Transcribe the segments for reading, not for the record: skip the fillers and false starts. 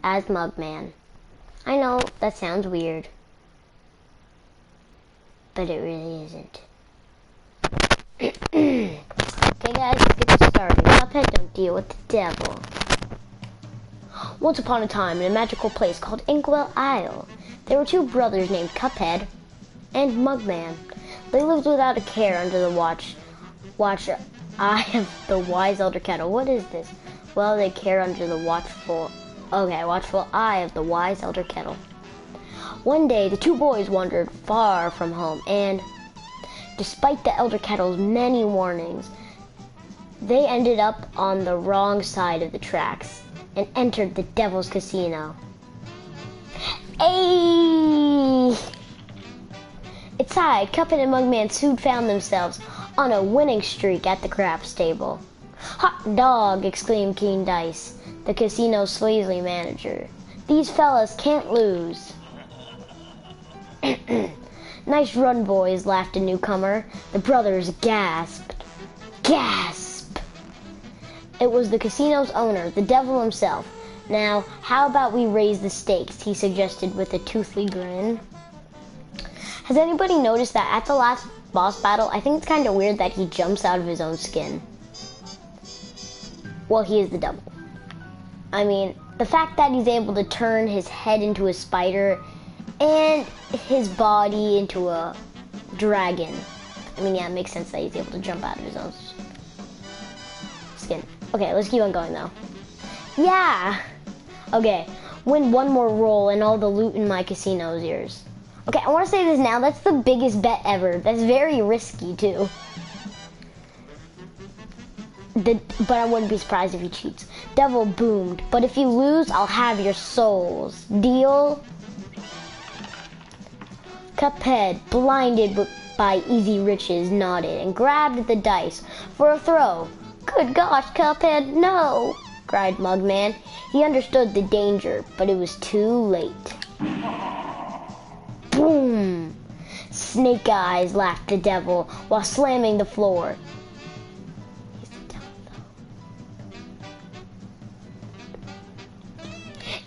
as Mugman. I know, that sounds weird. But it really isn't. Okay guys, let's get this started. Cuphead don't deal with the devil. Once upon a time, in a magical place called Inkwell Isle, there were two brothers named Cuphead and Mugman. They lived without a care under the watch eye of the wise Elder Kettle. What is this? Well, they care under the watchful eye of the wise Elder Kettle. One day, the two boys wandered far from home, and despite the Elder Kettle's many warnings, they ended up on the wrong side of the tracks and entered the Devil's Casino. Ayy! Inside, Cuphead and Mugman soon found themselves on a winning streak at the craps table. Hot dog! Exclaimed Keen Dice, the casino's sleazy manager. These fellas can't lose. Nice run, boys, laughed a newcomer. The brothers gasped. Gasp! It was the casino's owner, the devil himself. Now, how about we raise the stakes, he suggested with a toothy grin. Has anybody noticed that at the last boss battle, I think it's kind of weird that he jumps out of his own skin? Well, he is the devil. I mean, the fact that he's able to turn his head into a spider and his body into a dragon. I mean, yeah, it makes sense that he's able to jump out of his own skin. Okay, let's keep on going though. Yeah! Okay, win one more roll and all the loot in my casino is yours. Okay, I want to say this now, that's the biggest bet ever. That's very risky too. But I wouldn't be surprised if he cheats. Devil boomed, but if you lose, I'll have your souls. Deal? Cuphead, blinded by easy riches, nodded and grabbed the dice for a throw. Good gosh, Cuphead, no! Cried Mugman. He understood the danger, but it was too late. Boom! Snake Eyes, laughed the devil while slamming the floor. He's the devil,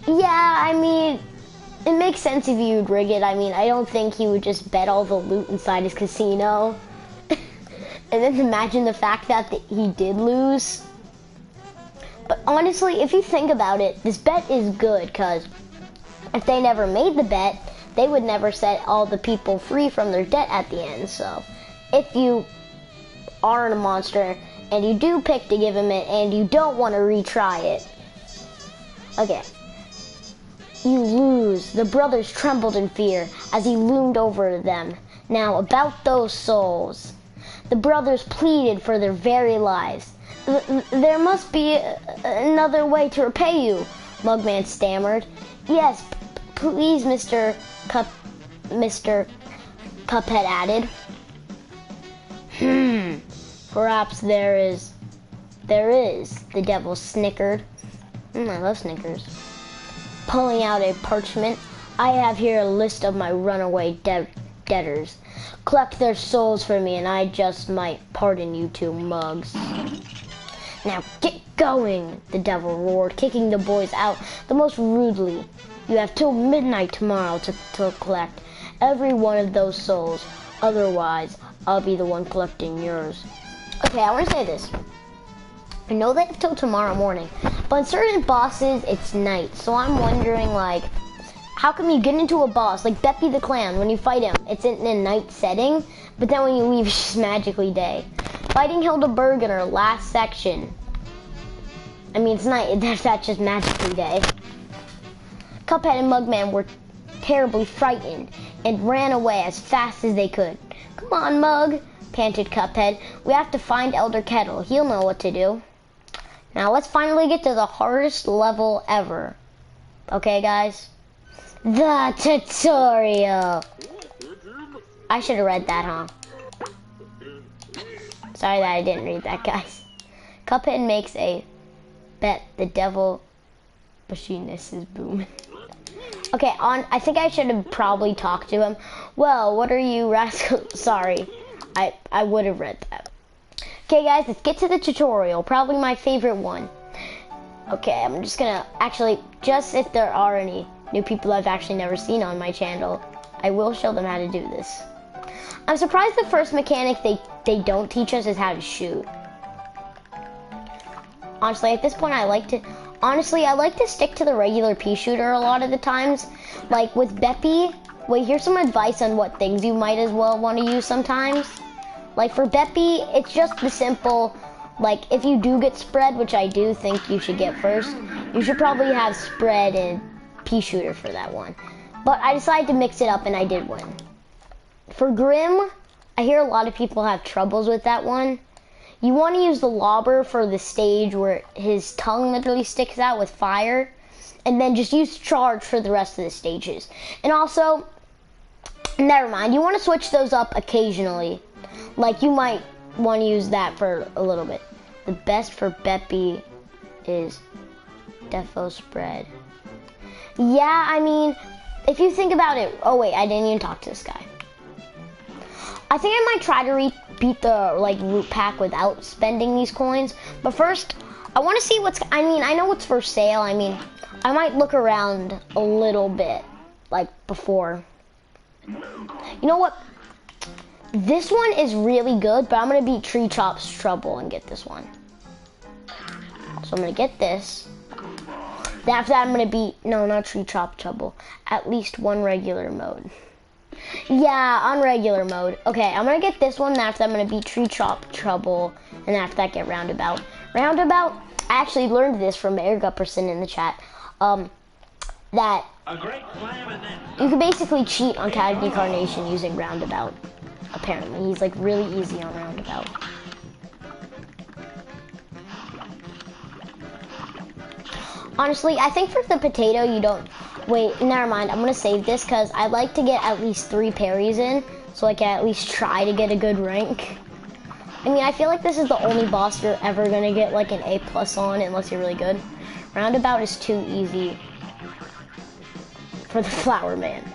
though. Yeah, I mean, it makes sense if you would rig it. I mean, I don't think he would just bet all the loot inside his casino. And then imagine the fact that he did lose. But honestly, if you think about it, this bet is good, because if they never made the bet, they would never set all the people free from their debt at the end. So if you are a monster and you do pick to give him it and you don't want to retry it, okay, you lose. The brothers trembled in fear as he loomed over them. Now, about those souls. The brothers pleaded for their very lives. There must be another way to repay you, Mugman stammered. Yes, please, Mr. Cuphead added. Perhaps there is, the devil snickered. I love Snickers. Pulling out a parchment, I have here a list of my runaway debtors. Collect their souls for me and I just might pardon you two mugs. Now get going, the devil roared, kicking the boys out the most rudely. You have till midnight tomorrow to collect every one of those souls. Otherwise, I'll be the one collecting yours. Okay, I want to say this. I know they have till tomorrow morning, but in certain bosses, it's night. So I'm wondering, like, how come you get into a boss, like Beppy the Clown, when you fight him, it's in a night setting, but then when you leave, it's just magically day. Fighting Hildeberg in her last section. I mean, it's night, that's just magically day. Cuphead and Mugman were terribly frightened and ran away as fast as they could. Come on, Mug, panted Cuphead. We have to find Elder Kettle. He'll know what to do. Now let's finally get to the hardest level ever. Okay, guys? The tutorial. I should have read that, huh? Sorry that I didn't read that, guys. Cuphead makes a bet the devil machinist is booming. Okay, I think I should have probably talked to him. Well, what are you rascal? Sorry, I would have read that. Okay, guys, let's get to the tutorial. Probably my favorite one. Okay, I'm just gonna, actually, just if there are any new people I've actually never seen on my channel, I will show them how to do this. I'm surprised the first mechanic they don't teach us is how to shoot. Honestly, at this point, I like to stick to the regular pea shooter a lot of the times. Like with Beppy, wait, here's some advice on what things you might as well want to use sometimes. Like for Beppy, it's just the simple, like if you do get spread, which I do think you should get first, you should probably have spread and pea shooter for that one. But I decided to mix it up and I did win. For Grim, I hear a lot of people have troubles with that one. You want to use the lobber for the stage where his tongue literally sticks out with fire, and then just use charge for the rest of the stages. And also, never mind, you want to switch those up occasionally. Like you might want to use that for a little bit. The best for Beppy is Defo spread. Yeah, I mean, if you think about it, oh wait, I didn't even talk to this guy. I think I might try to beat the root pack without spending these coins. But first, I want to see I know what's for sale. I mean, I might look around a little bit, like before. You know what? This one is really good, but I'm going to beat Tree Chop's Trouble and get this one. So I'm going to get this. Then after that, I'm going to beat, no, not Tree Chop Trouble, at least one regular mode. Yeah, on regular mode. Okay, I'm gonna get this one, and after that I'm gonna beat Tree Chop Trouble, and after that get Roundabout. Roundabout, I actually learned this from Air Gupperson in the chat, that you can basically cheat on Cagney Carnation using Roundabout, apparently. He's like really easy on Roundabout. Honestly, I think for the potato you don't... Wait, never mind. I'm going to save this because I'd like to get at least 3 parries in so I can at least try to get a good rank. I mean, I feel like this is the only boss you're ever going to get like an A+ on unless you're really good. Roundabout is too easy for the Flower Man.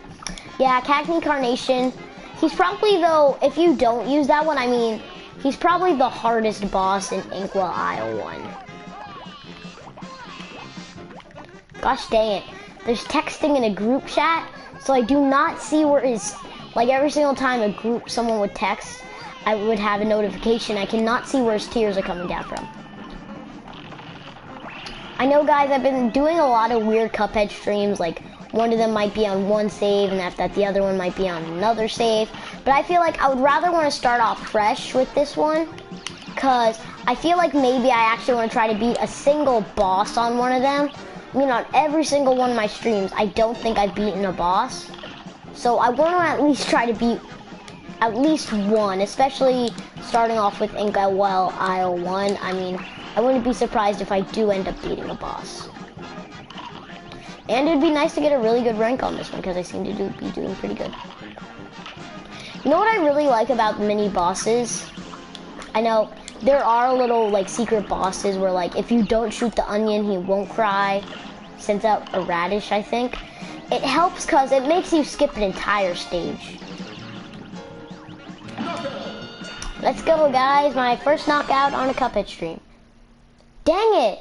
Yeah, Cagney Carnation. He's probably, though, if you don't use that one, I mean, he's probably the hardest boss in Inkwell Isle 1. Gosh dang it. There's texting in a group chat, so I do not see where his, like every single time someone would text, I would have a notification. I cannot see where his tears are coming down from. I know, guys, I've been doing a lot of weird Cuphead streams, like one of them might be on one save, and after that the other one might be on another save, but I feel like I would rather want to start off fresh with this one, because I feel like maybe I actually want to try to beat a single boss on one of them. I mean, on every single one of my streams, I don't think I've beaten a boss. So I want to at least try to beat at least one, especially starting off with Inkwell Isle 1. I mean, I wouldn't be surprised if I do end up beating a boss. And it'd be nice to get a really good rank on this one, because I seem to be doing pretty good. You know what I really like about mini bosses? I know there are little, like, secret bosses where, like, if you don't shoot the onion, he won't cry. Sends out a radish, I think. It helps because it makes you skip an entire stage. Let's go, guys. My first knockout on a Cuphead stream. Dang it.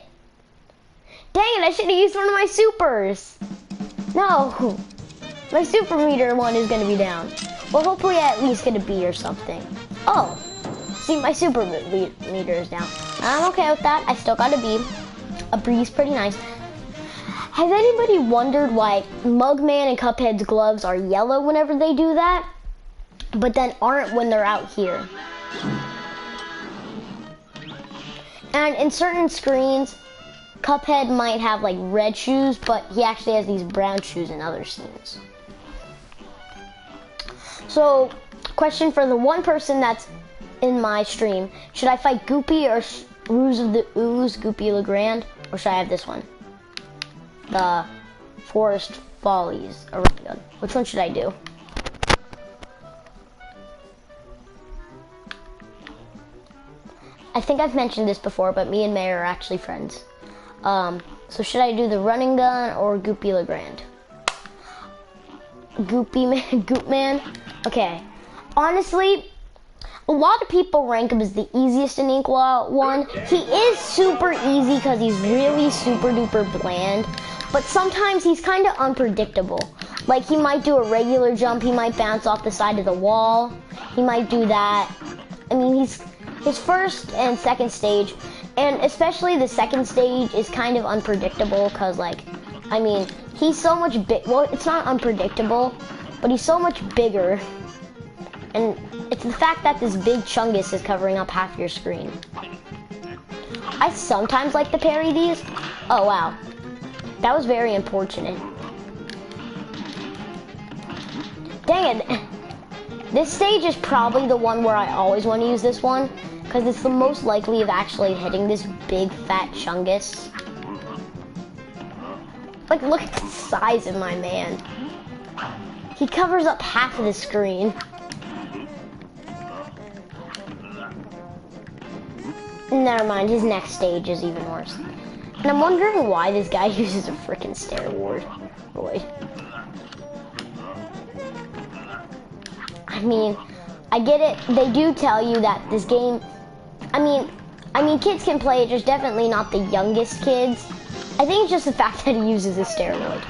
Dang it, I should have used one of my supers. No. My super meter one is going to be down. Well, hopefully I at least get a B or something. Oh. See, my super meter is down. I'm okay with that. I still got a B. A B is pretty nice. Has anybody wondered why Mugman and Cuphead's gloves are yellow whenever they do that, but then aren't when they're out here? And in certain screens, Cuphead might have like red shoes, but he actually has these brown shoes in other scenes. So, question for the one person that's in my stream, should I fight Goopy or Ruse of the Ooze, Goopy Legrand, or should I have this one? The Forest Follies. Which one should I do? I think I've mentioned this before, but me and May are actually friends. So should I do the Running Gun or Goopy Legrand? Goop Man? Okay. Honestly, a lot of people rank him as the easiest in Inkwell 1. He is super easy because he's really super duper bland, but sometimes he's kind of unpredictable. Like, he might do a regular jump, he might bounce off the side of the wall, he might do that. I mean, his first and second stage, and especially the second stage, is kind of unpredictable because, like, I mean, he's so much well, it's not unpredictable, but he's so much bigger. And it's the fact that this big chungus is covering up half your screen. I sometimes like to parry these. Oh, wow. That was very unfortunate. Dang it. This stage is probably the one where I always want to use this one, because it's the most likely of actually hitting this big fat chungus. Like, look at the size of my man. He covers up half of the screen. Never mind, his next stage is even worse. And I'm wondering why this guy uses a frickin' steroid. I mean, I get it. They do tell you that this game, I mean, kids can play it, just definitely not the youngest kids. I think it's just the fact that he uses a steroid.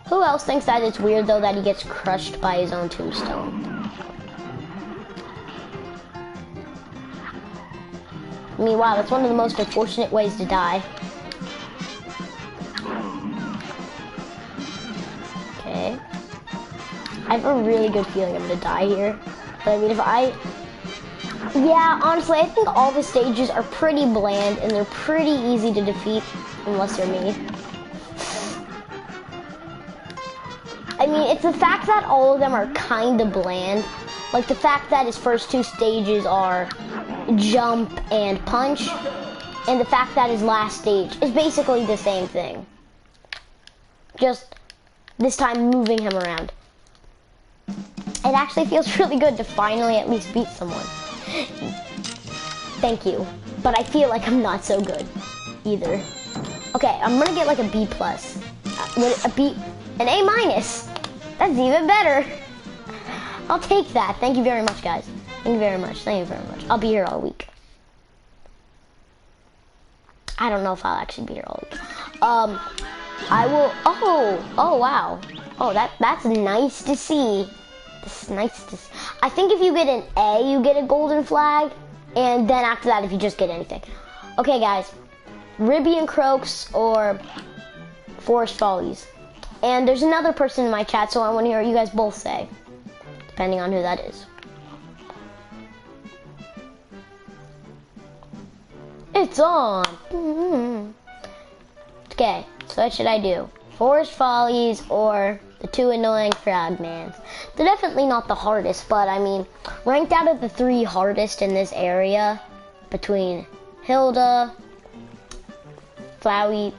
Who else thinks that it's weird, though, that he gets crushed by his own tombstone? I mean, wow, that's one of the most unfortunate ways to die. Okay. I have a really good feeling I'm gonna die here. But I mean, yeah, honestly, I think all the stages are pretty bland and they're pretty easy to defeat, unless you're me. I mean, it's the fact that all of them are kind of bland. Like the fact that his first two stages are jump and punch, and the fact that his last stage is basically the same thing. Just this time moving him around. It actually feels really good to finally at least beat someone. Thank you. But I feel like I'm not so good either. Okay, I'm gonna get like a B+. An A-. That's even better. I'll take that. Thank you very much, guys. Thank you very much. Thank you very much. I'll be here all week. I don't know if I'll actually be here all week. I will. Oh, wow. Oh, that's nice to see. It's nice to see. I think if you get an A, you get a golden flag, and then after that, if you just get anything. Okay, guys. Ribby and Croaks or Forest Follies. And there's another person in my chat, so I want to hear what you guys both say, depending on who that is. It's on. Okay, so what should I do? Forest Follies or the two annoying frogmans? They're definitely not the hardest, but I mean, ranked out of the three hardest in this area, between Hilda, Flowey.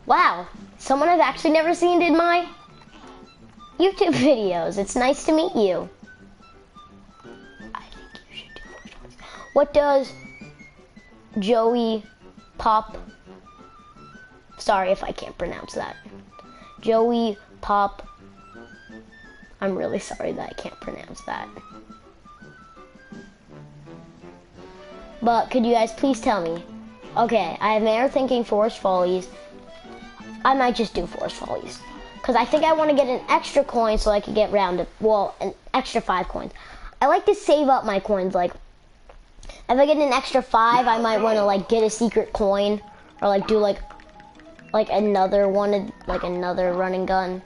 Wow, someone I've actually never seen did my YouTube videos. It's nice to meet you. I think you should do Forest Follies. What does Joey Pop? Sorry if I can't pronounce that. Joey Pop. I'm really sorry that I can't pronounce that. But could you guys please tell me? Okay, I have Mayor thinking Forest Follies. I might just do Forest Follies. Because I think I want to get an extra coin so I could get rounded. Well, an extra 5 coins. I like to save up my coins. Like, if I get an extra 5, I might want to, like, get a secret coin. Or, like, do, like another one, like, another running gun.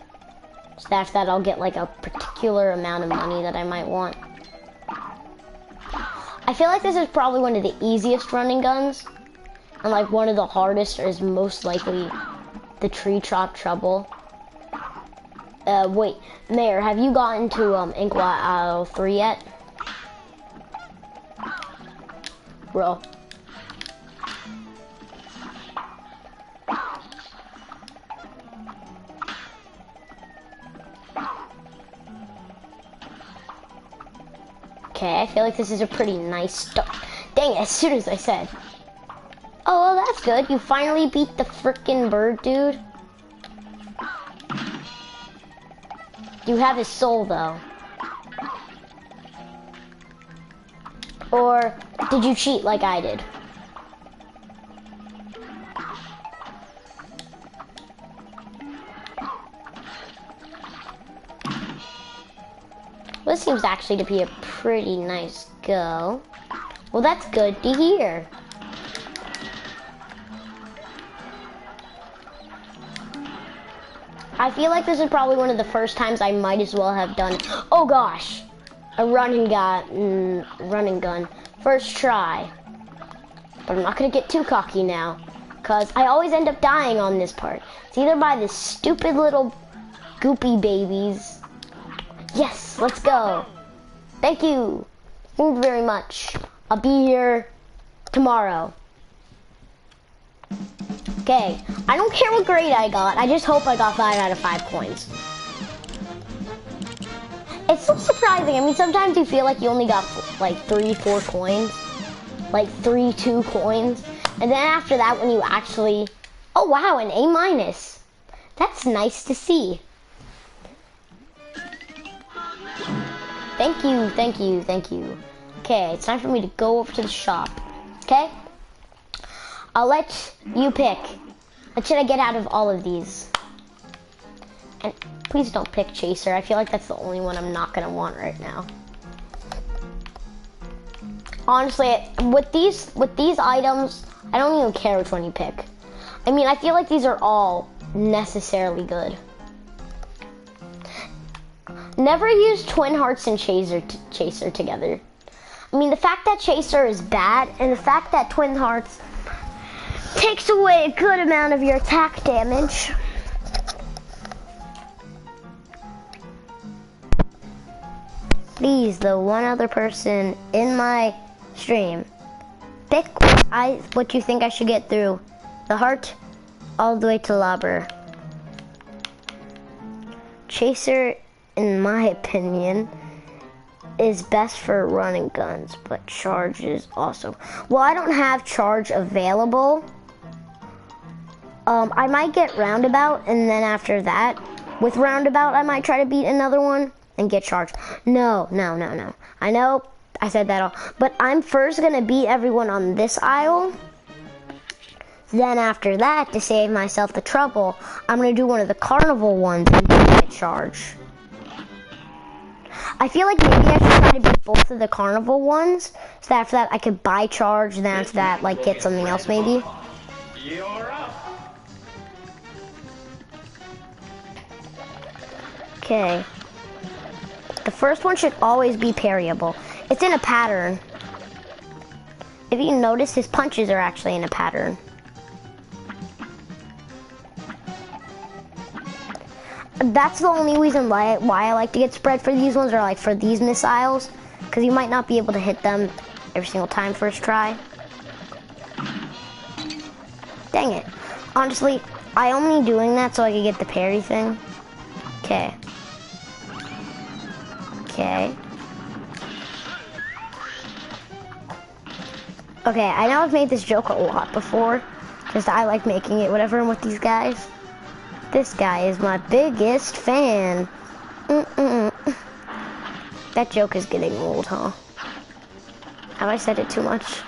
So after that, I'll get, like, a particular amount of money that I might want. I feel like this is probably one of the easiest running guns. And, like, one of the hardest is most likely the Tree Chop Trouble. Wait, Mayor, have you gotten to Inkwell 3 yet? Bro. Okay, I feel like this is a pretty nice start. Dang it, as soon as I said. Oh, well, that's good. You finally beat the frickin' bird, dude. You have his soul, though. Or did you cheat like I did? This seems actually to be a pretty nice go. Well, that's good to hear. I feel like this is probably one of the first times I might as well have done, oh gosh, a run and gun. First try. But I'm not gonna get too cocky now, cause I always end up dying on this part. It's either by this stupid little goopy babies. Yes, let's go. Thank you. Thank you very much. I'll be here tomorrow. Okay, I don't care what grade I got. I just hope I got 5 out of 5 coins. It's so surprising. I mean, sometimes you feel like you only got like 3, 4 coins. Like 3, 2 coins. And then after that, when you actually... Oh, wow, an A-. That's nice to see. Thank you, thank you, thank you. Okay, it's time for me to go over to the shop. Okay? I'll let you pick. What should I get out of all of these? And please don't pick Chaser. I feel like that's the only one I'm not gonna want right now. Honestly, with these items, I don't even care which one you pick. I mean, I feel like these are all necessarily good. Never use Twin Hearts and Chaser together. I mean, the fact that Chaser is bad, and the fact that Twin Hearts takes away a good amount of your attack damage. Please, the one other person in my stream, pick what you think I should get through the heart all the way to Lobber. Chaser, in my opinion, is best for running guns, but charge is also. Well, I don't have charge available. I might get roundabout, and then after that, with roundabout, I might try to beat another one and get charged. No. I know I said that all, but I'm first gonna beat everyone on this aisle. Then after that, to save myself the trouble, I'm gonna do one of the carnival ones and get charged. I feel like maybe I should try to beat both of the carnival ones, so that after that I could buy charge, then after that, like, get something else maybe. You're up. Okay. The first one should always be parryable. It's in a pattern. If you notice, his punches are actually in a pattern. That's the only reason why I like to get spread for these ones, or like for these missiles, because you might not be able to hit them every single time first try. Dang it. Honestly, I only doing that so I could get the parry thing. Okay. Okay. Okay, I know I've made this joke a lot before, because I like making it whatever with these guys. This guy is my biggest fan. That joke is getting old, huh? Have I said it too much?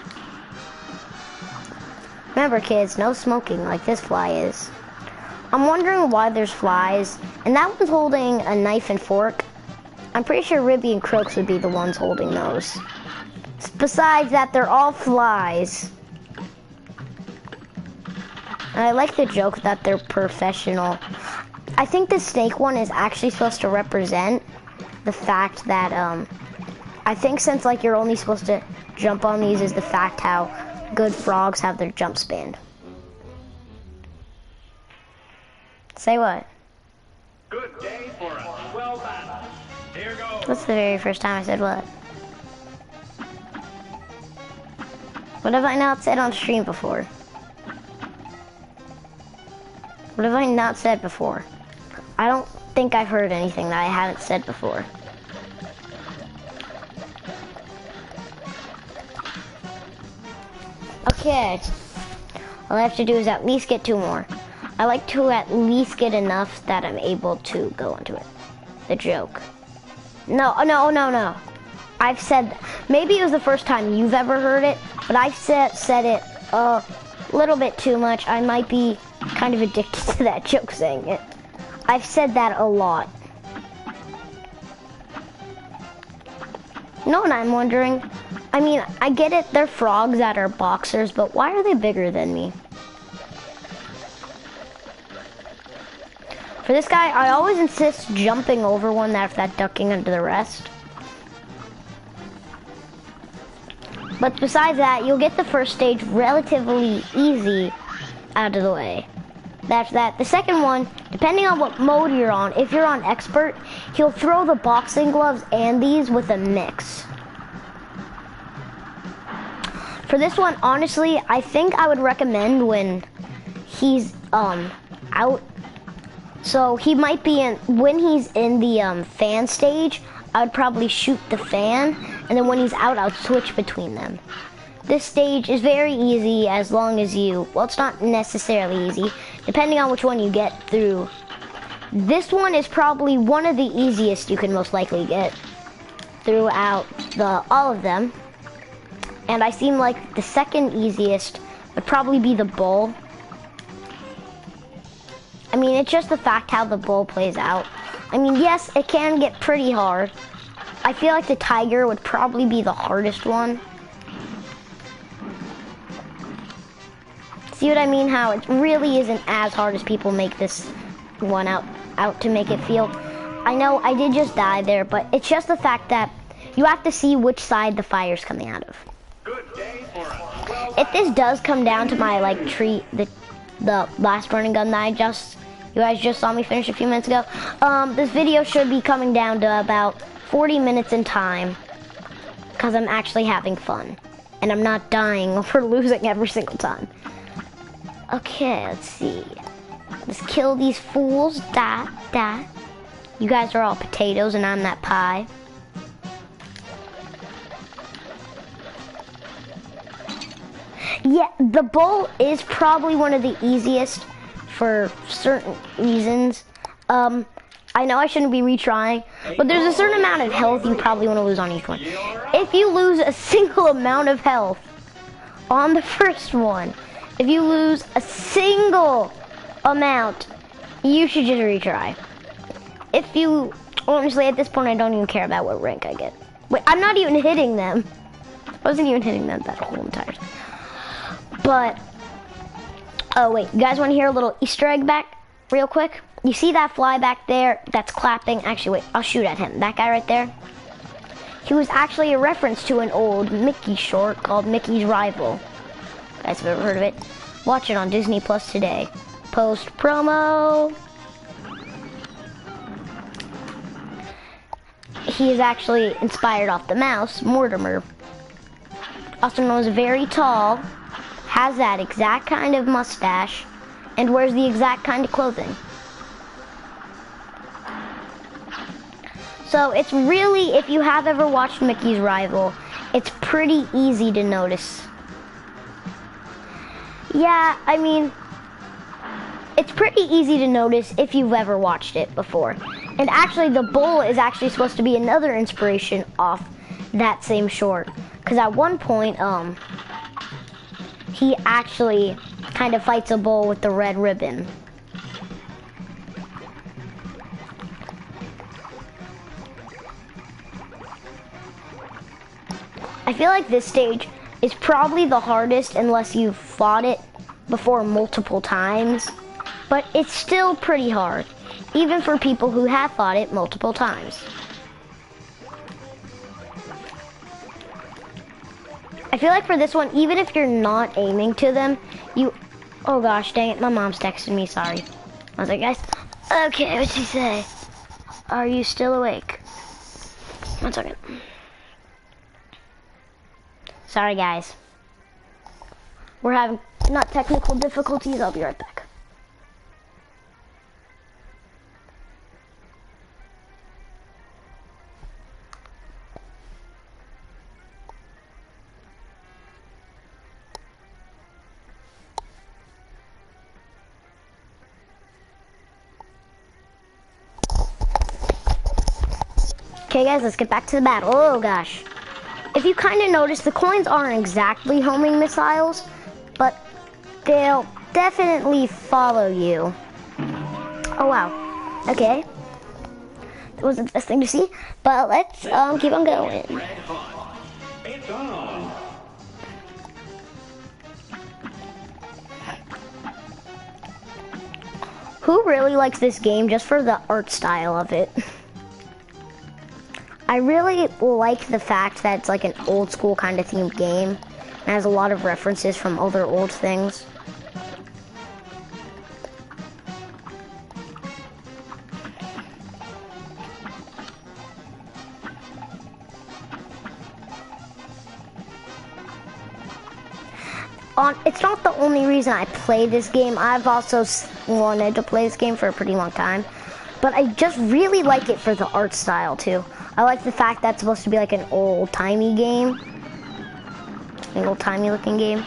Remember, kids, no smoking like this fly is. I'm wondering why there's flies, and that one's holding a knife and fork. I'm pretty sure Ribby and Crooks would be the ones holding those. Besides that, they're all flies. And I like the joke that they're professional. I think the snake one is actually supposed to represent the fact that, I think since like you're only supposed to jump on these is the fact how good frogs have their jump span. Say what? Good day for us. Well done. Here goes. That's the very first time I said what? What have I not said on stream before? What have I not said before? I don't think I've heard anything that I haven't said before. Okay. All I have to do is at least get 2 more. I like to at least get enough that I'm able to go into it. the joke. No, no, no, no. I've said, maybe it was the first time you've ever heard it, but I've said it a little bit too much. I might be kind of addicted to that joke saying it. I've said that a lot. You know what I'm wondering? I mean, I get it, they're frogs that are boxers, but why are they bigger than me? For this guy, I always insist jumping over one after that ducking under the rest. But besides that, you'll get the first stage relatively easy out of the way. After that, the second one, depending on what mode you're on, if you're on expert, he'll throw the boxing gloves and these with a mix. For this one, honestly, I think I would recommend when he's out. So he might be in, when he's in the fan stage, I would probably shoot the fan, and then when he's out, I'll switch between them. This stage is very easy as long as you, well, it's not necessarily easy, depending on which one you get through. This one is probably one of the easiest you can most likely get throughout all of them. And I seem like the second easiest would probably be the bull. I mean, it's just the fact how the bull plays out. I mean, yes, it can get pretty hard. I feel like the tiger would probably be the hardest one. See what I mean? How it really isn't as hard as people make this one out to make it feel. I know I did just die there, but it's just the fact that you have to see which side the fire's coming out of. Good day for us. Well, If this does come down to my like the last running gun that you guys just saw me finish a few minutes ago, this video should be coming down to about 40 minutes in time, because I'm actually having fun and I'm not dying or losing every single time. Okay, let's see. Let's kill these fools. Die. You guys are all potatoes and I'm that pie. Yeah, the bull is probably one of the easiest for certain reasons. I know I shouldn't be retrying, but there's a certain amount of health you probably want to lose on each one. If you lose a single amount of health on the first one, if you lose a single amount, you should just retry. If you, honestly, at this point, I don't even care about what rank I get. Wait, I'm not even hitting them. I wasn't even hitting them that whole entire time. But, oh wait, you guys want to hear a little Easter egg back real quick? You see that fly back there that's clapping? Actually, wait, I'll shoot at him. That guy right there? He was actually a reference to an old Mickey short called Mickey's Rival. You guys have ever heard of it? Watch it on Disney Plus today. Post promo. He is actually inspired off the mouse, Mortimer. Also known as very tall, has that exact kind of mustache, and wears the exact kind of clothing. So it's really, if you have ever watched Mickey's Rival, it's pretty easy to notice. Yeah, I mean, it's pretty easy to notice if you've ever watched it before. And actually, the bull is actually supposed to be another inspiration off that same short. Because at one point, he actually kind of fights a bull with the red ribbon. I feel like this stage is probably the hardest unless you've fought it before multiple times, but it's still pretty hard, even for people who have fought it multiple times. I feel like for this one, even if you're not aiming to them, oh gosh, dang it, my mom's texting me, sorry. I was like, guys, okay, what'd she say? Are you still awake? 1 second. Sorry guys. We're having not technical difficulties, I'll be right back. Okay guys, let's get back to the battle. Oh gosh. If you kind of notice, the coins aren't exactly homing missiles, but they'll definitely follow you. Oh wow. Okay. That wasn't the best thing to see, but let's keep on going. It's on. Who really likes this game just for the art style of it? I really like the fact that it's like an old school kind of themed game. It has a lot of references from other old things. It's not the only reason I play this game. I've also wanted to play this game for a pretty long time. But I just really like it for the art style too. I like the fact that it's supposed to be like an old-timey game. An old-timey looking game.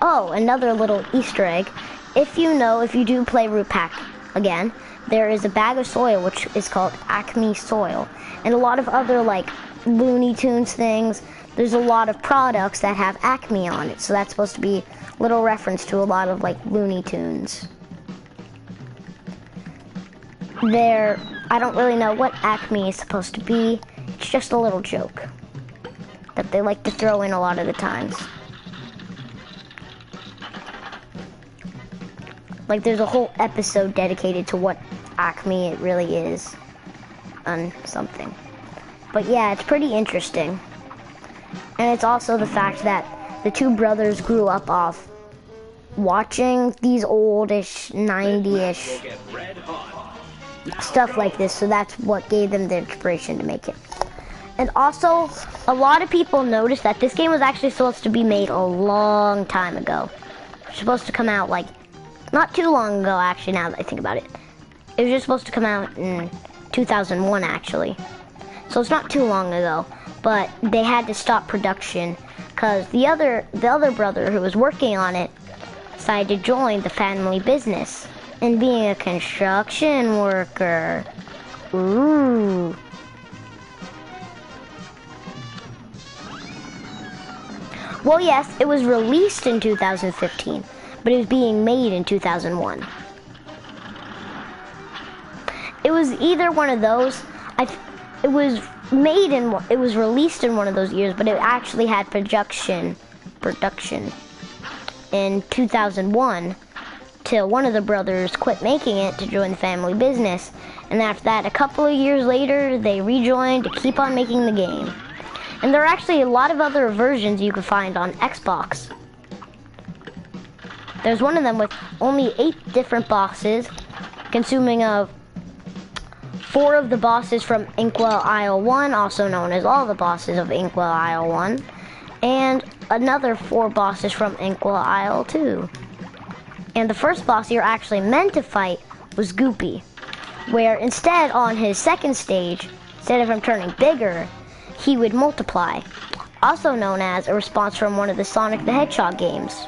Oh, another little Easter egg. If you do play Root Pack again, there is a bag of soil which is called Acme Soil. And a lot of other like Looney Tunes things. There's a lot of products that have Acme on it, so that's supposed to be a little reference to a lot of like Looney Tunes. I don't really know what Acme is supposed to be. It's just a little joke that they like to throw in a lot of the times. Like there's a whole episode dedicated to what Acme it really is on something. But yeah, it's pretty interesting. And it's also the fact that the two brothers grew up off watching these oldish, 90-ish stuff like this, so that's what gave them the inspiration to make it. And also, a lot of people noticed that this game was actually supposed to be made a long time ago. It was supposed to come out like, not too long ago actually, now that I think about it. It was just supposed to come out in 2001 actually. So it's not too long ago, but they had to stop production because the other brother who was working on it decided to join the family business and being a construction worker. Ooh. Well, yes, it was released in 2015, but it was being made in 2001. It was either one of those. It was released in one of those years, but it actually had production in 2001 till one of the brothers quit making it to join the family business. And after that, a couple of years later, they rejoined to keep on making the game. And there are actually a lot of other versions you can find on Xbox. There's one of them with only 8 different bosses, consuming of 4 of the bosses from Inkwell Isle 1, also known as all the bosses of Inkwell Isle 1, and another 4 bosses from Inkwell Isle 2. And the first boss you're actually meant to fight was Goopy, where instead on his second stage, instead of him turning bigger, he would multiply, also known as a response from one of the Sonic the Hedgehog games.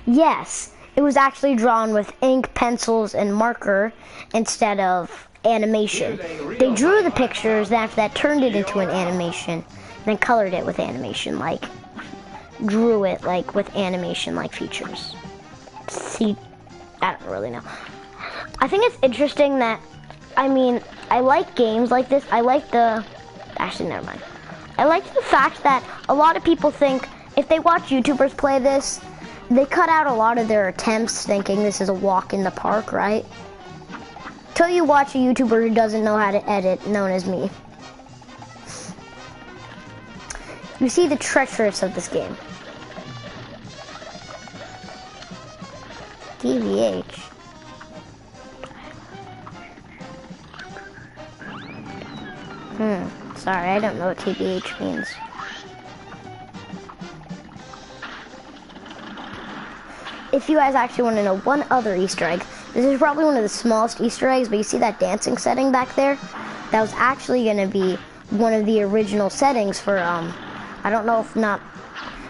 Yes, it was actually drawn with ink, pencils, and marker instead of animation. They drew the pictures, then after that turned it into an animation, then colored it with animation, like drew it like with animation like features. See, I don't really know. I think it's interesting that, I mean, I like games like this. I like actually never mind. I like the fact that a lot of people think if they watch YouTubers play this, they cut out a lot of their attempts thinking this is a walk in the park, right? Till you watch a YouTuber who doesn't know how to edit, known as me. You see the treacherous of this game. DVH. Sorry, I don't know what TBH means. If you guys actually want to know one other Easter egg, this is probably one of the smallest Easter eggs, but you see that dancing setting back there? That was actually going to be one of the original settings for, I don't know if not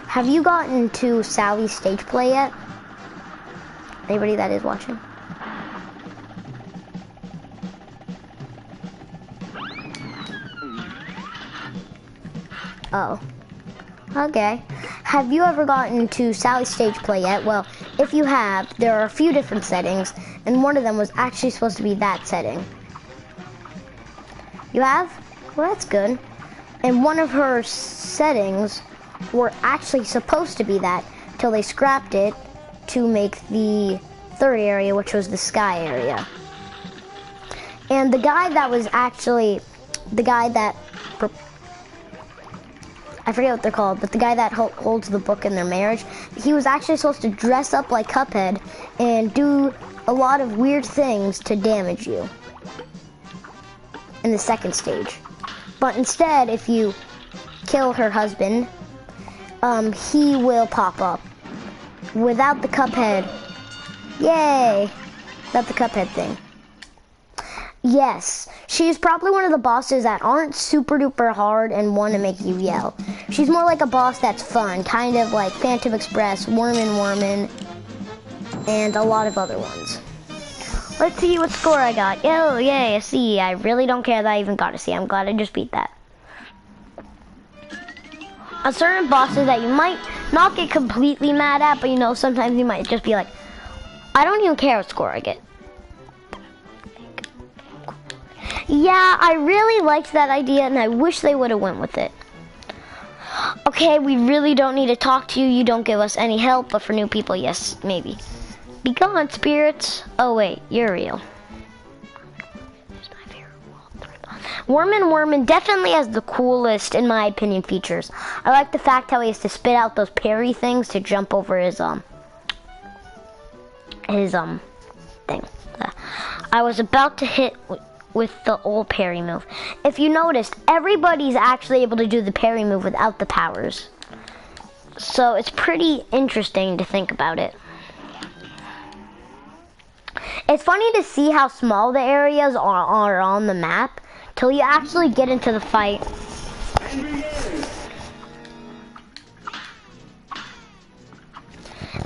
Have you gotten to Sally's stage play yet? Anybody that is watching? Oh. Okay. Have you ever gotten to Sally's stage play yet? Well, if you have, there are a few different settings, and one of them was actually supposed to be that setting. You have? Well, that's good. And one of her settings were actually supposed to be that, till they scrapped it to make the third area, which was the sky area. And the guy that was actually, the guy that, I forget what they're called, but the guy that holds the book in their marriage, he was actually supposed to dress up like Cuphead and do a lot of weird things to damage you in the second stage. But instead, if you kill her husband, he will pop up without the Cuphead. Yay! Without the Cuphead thing. Yes, she's probably one of the bosses that aren't super duper hard and want to make you yell. She's more like a boss that's fun, kind of like Phantom Express, Wormin, and a lot of other ones. Let's see what score I got. Oh, yay, a C. I really don't care that I even got a C. I'm glad I just beat that. On certain bosses that you might not get completely mad at, but you know, sometimes you might just be like, I don't even care what score I get. Yeah, I really liked that idea, and I wish they would have went with it. Okay, we really don't need to talk to you. You don't give us any help, but for new people, yes, maybe. Be gone, spirits. Oh, wait, you're real. Wormin definitely has the coolest, in my opinion, features. I like the fact how he has to spit out those parry things to jump over his thing. I was about to hit with the old parry move. If you noticed, everybody's actually able to do the parry move without the powers. So it's pretty interesting to think about it. It's funny to see how small the areas are on the map till you actually get into the fight.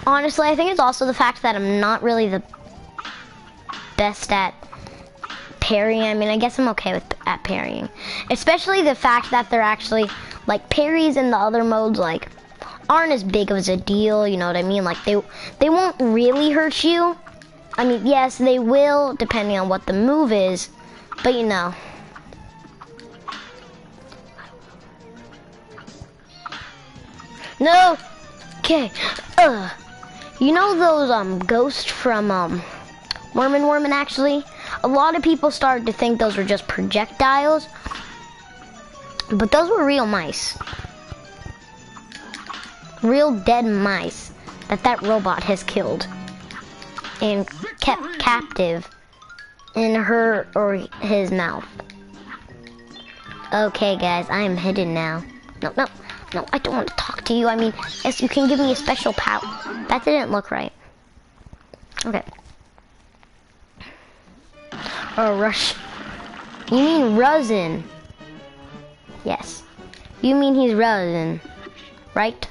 Honestly, I think it's also the fact that I'm not really the best at parrying. I mean, I guess I'm okay at parrying. Especially the fact that they're actually, like, parries in the other modes, like, aren't as big of a deal, you know what I mean? Like, they won't really hurt you. I mean, yes, they will, depending on what the move is, but you know. No! Okay. You know those, ghosts from, Wormin actually? A lot of people started to think those were just projectiles, but those were real mice. Real dead mice that robot has killed and kept captive in her or his mouth. Okay, guys, I am hidden now. No, I don't want to talk to you. I mean, yes, you can give me a special power. That didn't look right. Okay. Oh, rush. You mean Rosin? Yes. You mean he's Rosin, right?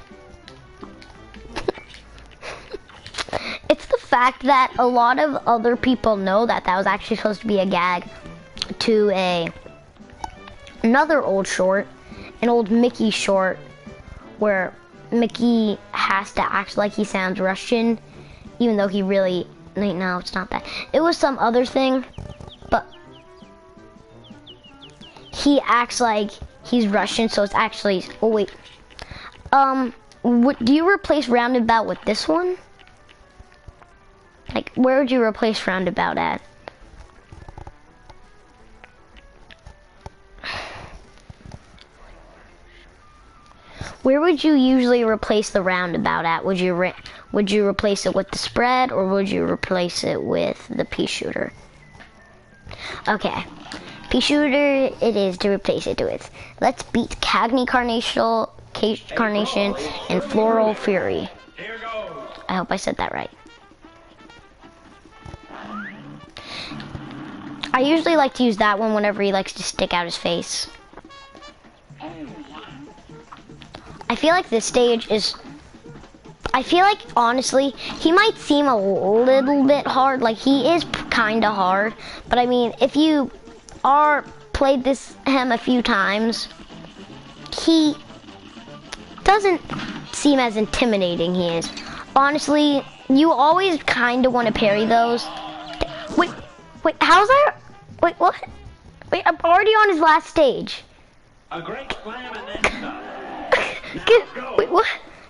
It's the fact that a lot of other people know that was actually supposed to be a gag to another old short, an old Mickey short, where Mickey has to act like he sounds Russian, even though he really, no, it's not that. It was some other thing, but he acts like he's Russian, so it's actually, oh wait. Do you replace roundabout with this one? Like, where would you replace roundabout at? Where would you usually replace the roundabout at? Would you replace it with the spread, or would you replace it with the pea shooter? Okay, pea shooter it is to replace it with. Let's beat Cagney Carnation and Floral Fury. I hope I said that right. I usually like to use that one whenever he likes to stick out his face. I feel like this stage is, I feel like, honestly, he might seem a little bit hard. Like, he is kind of hard. But, I mean, if you played him a few times, he doesn't seem as intimidating he is. Honestly, you always kind of want to parry those. Wait, how's that? Wait, what? Wait, I'm already on his last stage. A great slam and then some. Wait, what?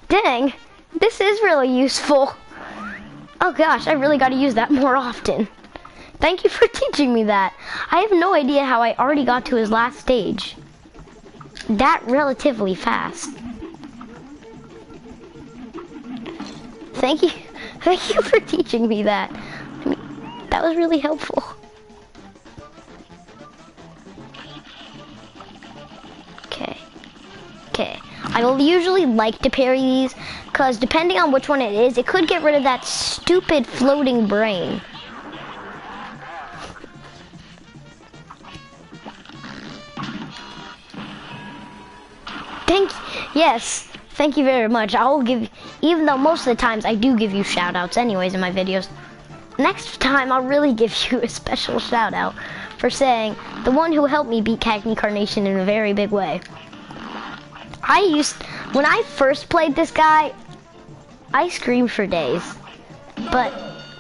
Dang. This is really useful. Oh gosh, I really got to use that more often. Thank you for teaching me that. I have no idea how I already got to his last stage that relatively fast. Thank you for teaching me that. I mean, that was really helpful. Okay. I will usually like to parry these, because depending on which one it is, it could get rid of that stupid floating brain. Yes, thank you very much. I will give, even though most of the times I do give you shout outs anyways in my videos, next time I'll really give you a special shout out for saying the one who helped me beat Cagney Carnation in a very big way. When I first played this guy, I screamed for days. But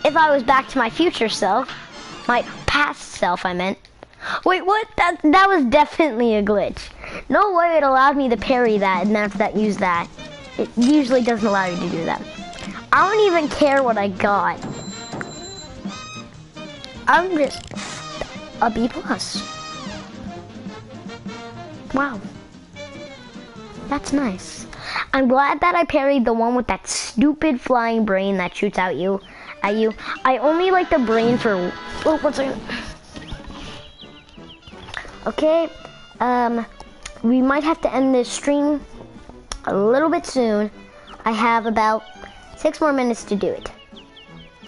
if I was back to my future self, my past self I meant. Wait, what? That was definitely a glitch. No way it allowed me to parry that and after that use that. It usually doesn't allow you to do that. I don't even care what I got. I'm just a B+. Wow. That's nice. I'm glad that I parried the one with that stupid flying brain that shoots at you. I only like the brain for, oh, 1 second. Okay, we might have to end this stream a little bit soon. I have about 6 more minutes to do it.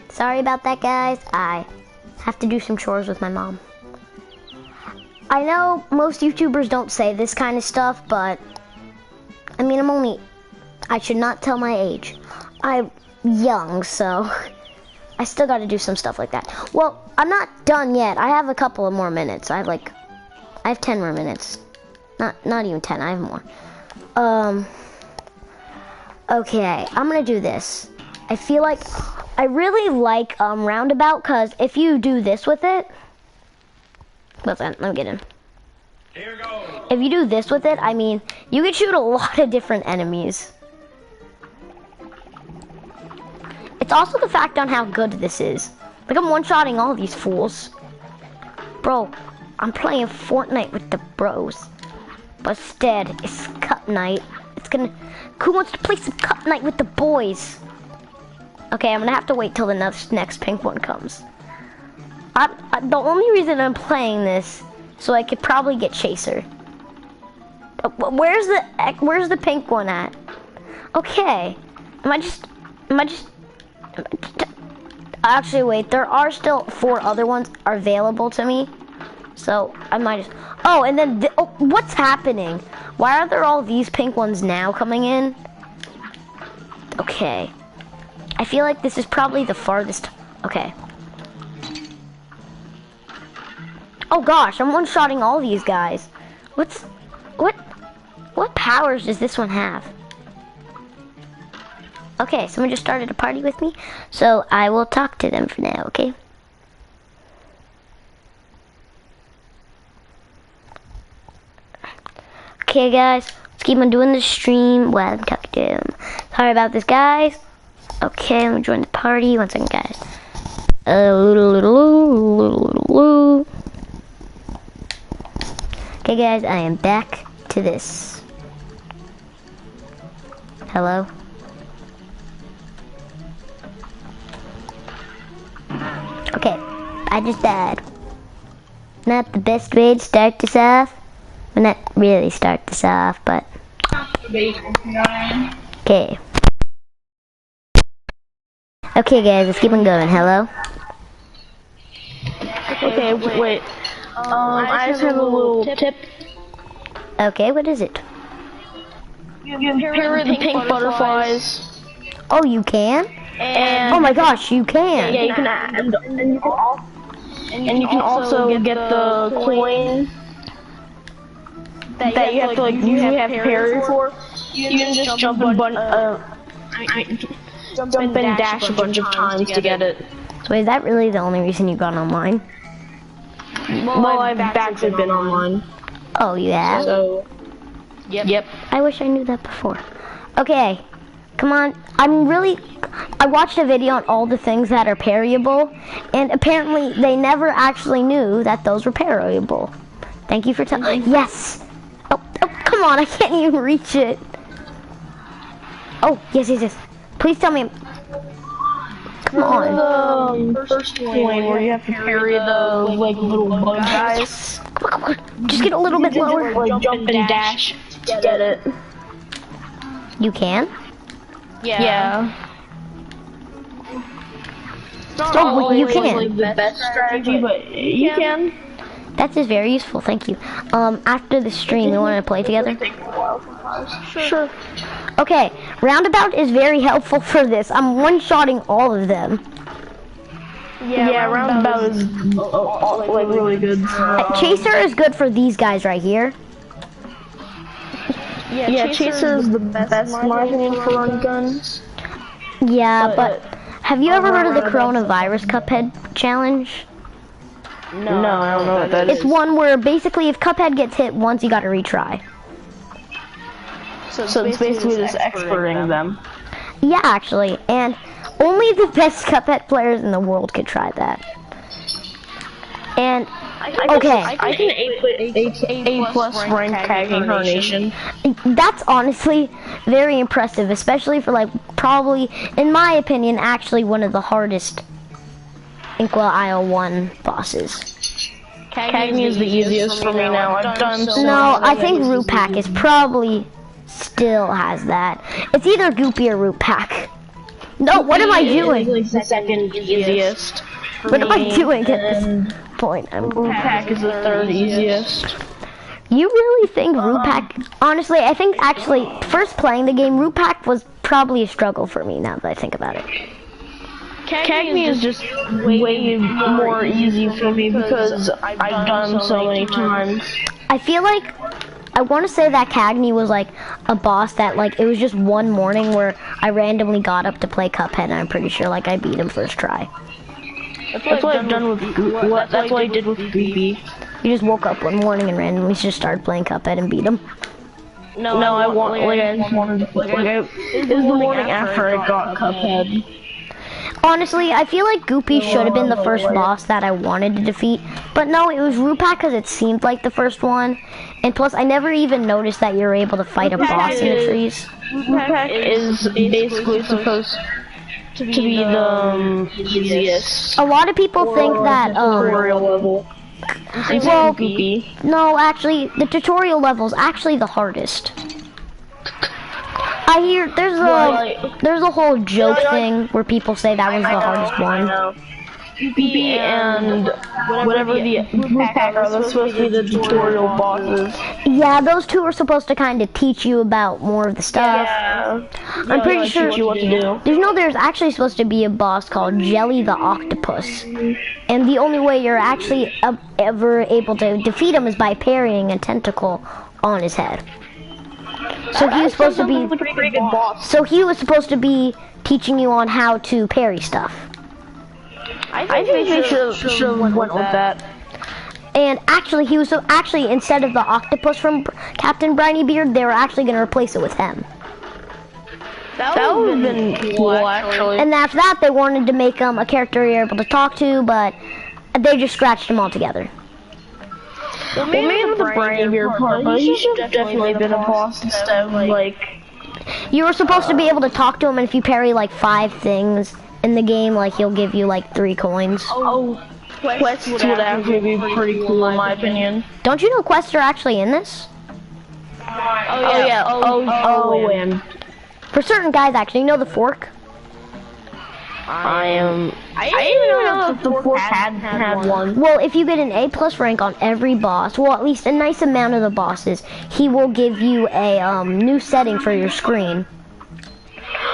Sorry about that, guys. I have to do some chores with my mom. I know most YouTubers don't say this kind of stuff, but I mean, I should not tell my age. I'm young, so I still got to do some stuff like that. Well, I'm not done yet. I have a couple of more minutes. I have 10 more minutes. Not even 10, I have more. Okay, I'm gonna do this. I feel like, I really like Roundabout, because if you do this with it, let me get in. Here goes. If you do this with it, I mean, you can shoot a lot of different enemies. It's also the fact on how good this is. Like, I'm one-shotting all these fools. Bro, I'm playing Fortnite with the bros. But instead, it's Cup Night. Who wants to play some Cup Night with the boys? Okay, I'm gonna have to wait till the next pink one comes. The only reason I'm playing this, so I could probably get Chaser. Where's the pink one at? Okay, actually wait, there are still 4 other ones available to me. So I might just, oh, and then, what's happening? Why are there all these pink ones now coming in? Okay. I feel like this is probably the farthest, okay. Oh gosh, I'm one-shotting all these guys. What powers does this one have? Okay, someone just started a party with me, so I will talk to them for now, okay? Okay, guys, let's keep on doing this stream while I'm talking to them. Sorry about this, guys. Okay, let me join the party. 1 second, guys. Okay, guys, I am back to this. Hello? Okay, I just died. Not the best way to start this off. Well, not really start this off, but... Okay. Okay, guys, let's keep on going. Hello? Okay, wait. I just have a little tip. Okay, what is it? You can parry the pink butterflies. Oh, you can? And Oh my gosh, you can. yeah, you can and you can also get the coin that you have to like usually have parry for. You can just jump and dash a bunch of times to get it. So is that really the only reason you got online? Well, I've actually been online. Oh, you have? So, yep. I wish I knew that before. Okay, come on. I watched a video on all the things that are parryable, and apparently they never actually knew that those were parryable. Thank you for telling. Yes. Oh, come on. I can't even reach it. Oh, yes. Please tell me. Come on. The first point where you have to parry the like little bug guys. Come on. Just get a little bit lower. Like jump and dash to get it. You can? Yeah. Oh, you can. Like the best strategy, but you can. That is very useful. Thank you. After the stream, we want to play together. Sure. Okay, roundabout is very helpful for this. I'm one-shotting all of them. Yeah, roundabout is like really good. Chaser is good for these guys right here. Yeah, Chaser is the best in my opinion for run guns. Yeah, but have you ever heard of the coronavirus Cuphead challenge? No, I don't know what that is. It's one where basically if Cuphead gets hit once, you gotta retry. So it's basically just experting them. Yeah, actually, and only the best Cuphead players in the world could try that. And okay, I can A+ rank tagging her nation. That's honestly very impressive, especially for like probably, in my opinion, actually one of the hardest Inkwell IO1 bosses. Cagney is the easiest for me now. I've done so No, I think Root Pack is probably still has that. It's either Goopy or Root Pack. No, what am I doing? It's like the second easiest. What am I doing at this point? Root Pack is the third easiest. You really think Root Pack? Honestly, I think actually first playing the game, Root Pack was probably a struggle for me now that I think about it. Cagney is just way more easy for me because I've done so many times. I feel like I want to say that Cagney was like a boss that like it was just one morning where I randomly got up to play Cuphead and I'm pretty sure like I beat him first try. That's what I've done with that's what I did with Goopy. You just woke up one morning and randomly just started playing Cuphead and beat him. No, I just wanted to play. It was the morning after I got Cuphead. Honestly, I feel like Goopy should have been the first boss that I wanted to defeat, but no, it was Root Pack because it seemed like the first one, and plus I never even noticed that you're able to fight a boss in the trees. Root Pack is basically supposed to be the easiest. A lot of people think that, tutorial level. well, no, actually, the tutorial level is actually the hardest. I hear there's a whole joke thing where people say that was the hardest one. Goopy and whatever the Root Pack are, those supposed to be the tutorial bosses. Yeah, those two are supposed to kind of teach you about more of the stuff. Yeah. I'm pretty sure. Teach you what to do. There's actually supposed to be a boss called Jelly the Octopus, and the only way you're actually ever able to defeat him is by parrying a tentacle on his head. So he was supposed to be. Pretty good boss. So he was supposed to be teaching you on how to parry stuff. I think they should have went with that. And actually, he was instead of the octopus from Captain Briny Beard, they were actually going to replace it with him. That would have been cool, actually. And after that, they wanted to make him a character you're able to talk to, but they just scratched him altogether. Well, maybe with the Briny Beard part, but he should have definitely been a boss instead of like. You were supposed to be able to talk to him, and if you parry like 5 things in the game, like he'll give you like 3 coins. Oh, quests would actually be pretty cool in my opinion. Don't you know quests are actually in this? Oh yeah. Oh, and for certain guys, actually, you know the fork? I didn't even know that the fourth had one. Well, if you get an A+ rank on every boss, well, at least a nice amount of the bosses, he will give you a new setting for your screen.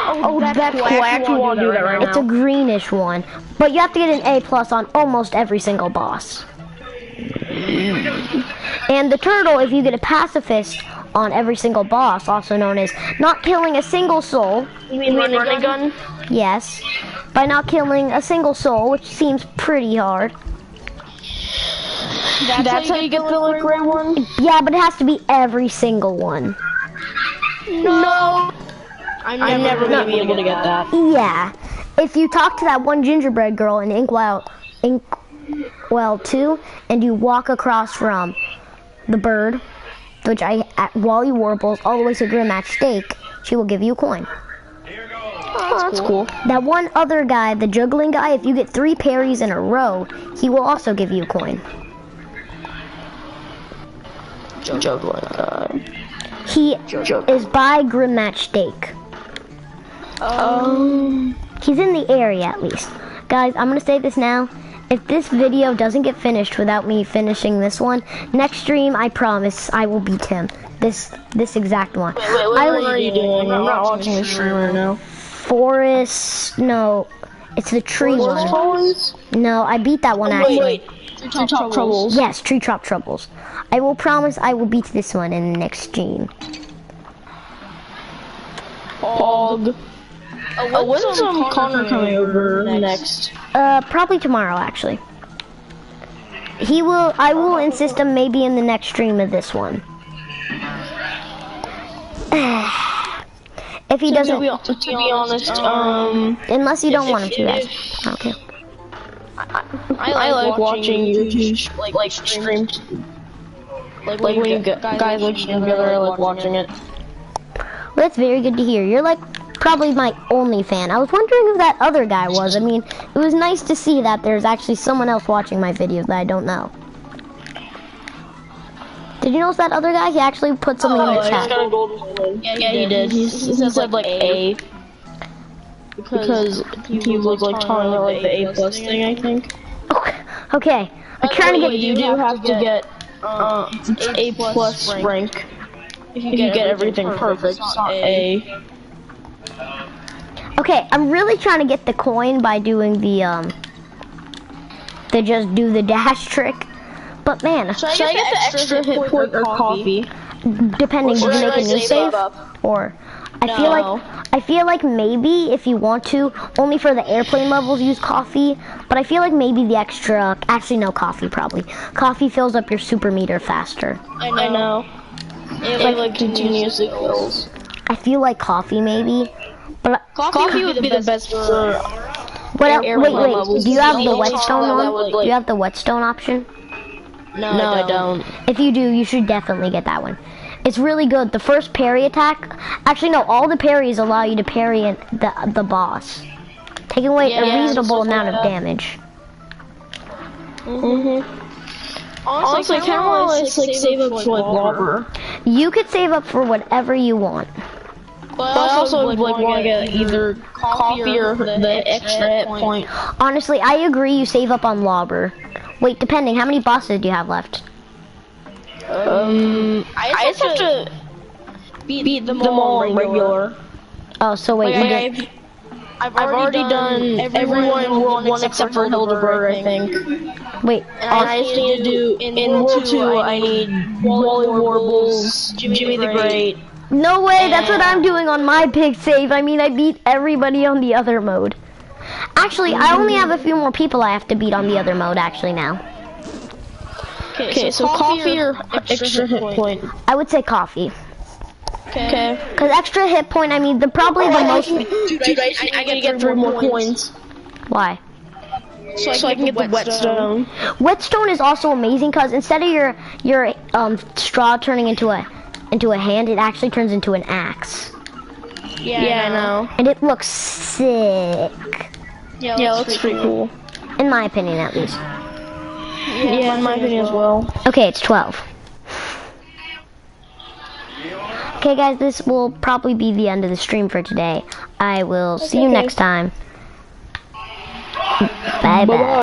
Oh, that's cool. I actually want to do that right now. It's a greenish one, but you have to get an A+ on almost every single boss. And the turtle, if you get a pacifist on every single boss, also known as not killing a single soul. You mean running gun? Yes, by not killing a single soul, which seems pretty hard. That's how you get the like gray one? Yeah, but it has to be every single one. No. I'm never gonna be able to get that. Yeah, if you talk to that one gingerbread girl in Inkwell 2, and you walk across from the bird, which Wally Warbles, all the way to Grim Match Steak, she will give you a coin. Oh, that's cool. That one other guy, the juggling guy, if you get 3 parries in a row, he will also give you a coin. Juggling guy. He is by Grim Match Steak. He's in the area at least. Guys, I'm gonna say this now. If this video doesn't get finished without me finishing this one, next stream, I promise, I will beat him. This exact one. Wait, what are you doing? I'm not watching the stream right now. Forest, no, it's the tree one. Troubles? No, I beat that one actually. Wait. Treetop Troubles. Yes, Treetop Troubles. I will promise I will beat this one in the next stream. Hog. When's Connor coming over next? Probably tomorrow actually. I will insist on maybe in the next stream of this one. If he doesn't, to be honest, unless you don't want him to, guys. Okay. I like watching your two like streams. Like when you guys like stream together, I like watching it. Well, that's very good to hear. You're like probably my only fan. I was wondering who that other guy was. I mean, it was nice to see that there's actually someone else watching my videos that I don't know. Did you notice that other guy? He actually put something in the chat. Got a golden one. Yeah, he did. He said like A. Because he was like talking about like the A+ thing, I think. Okay. I'm trying to get. You do have to get A+ rank. If you get everything perfect, it's not A. Okay, I'm really trying to get the coin by doing the just do the dash trick. But man, should I get the extra hit point or coffee? Depending, did you make a new save? Or I feel like maybe if you want to, only for the airplane levels use coffee. But I feel like maybe the extra, actually no, coffee probably. Coffee fills up your super meter faster. I know. It like continuously fills. I feel like coffee maybe. But coffee would be the best for. Wait. Do you have the whetstone one? Do you have the whetstone option? No, I don't. If you do, you should definitely get that one. It's really good. The first parry attack, actually no, all the parries allow you to parry the boss, taking away a reasonable amount of damage. Honestly, I kind of want to like save up for like lobber. You could save up for whatever you want. But I also like want to get either coffee or the extra hit point. Honestly, I agree. You save up on lobber. Wait, depending, how many bosses do you have left? I just have to beat them all on regular. Oh, so wait, like I've already done everyone in World 1 except for Hildeberg, I think. Wait, and I just need to do, in World 2, I need Wally Warbles, Jimmy the Great. No way, that's what I'm doing on my big save. I mean, I beat everybody on the other mode. Actually, I only have a few more people I have to beat on the other mode, actually, now. Okay, so coffee or extra hit point? I would say coffee. Okay. Because extra hit point, I mean, probably the most... Dude, I gotta get 3 more coins. Why? So I can get the whetstone. Whetstone is also amazing because instead of your straw turning into a hand, it actually turns into an axe. Yeah, I know. And it looks sick. Yeah, it looks pretty cool. In my opinion, at least. Yeah, in my opinion as well. Okay, it's 12. Okay, guys, this will probably be the end of the stream for today. I will see you next time. Bye bye.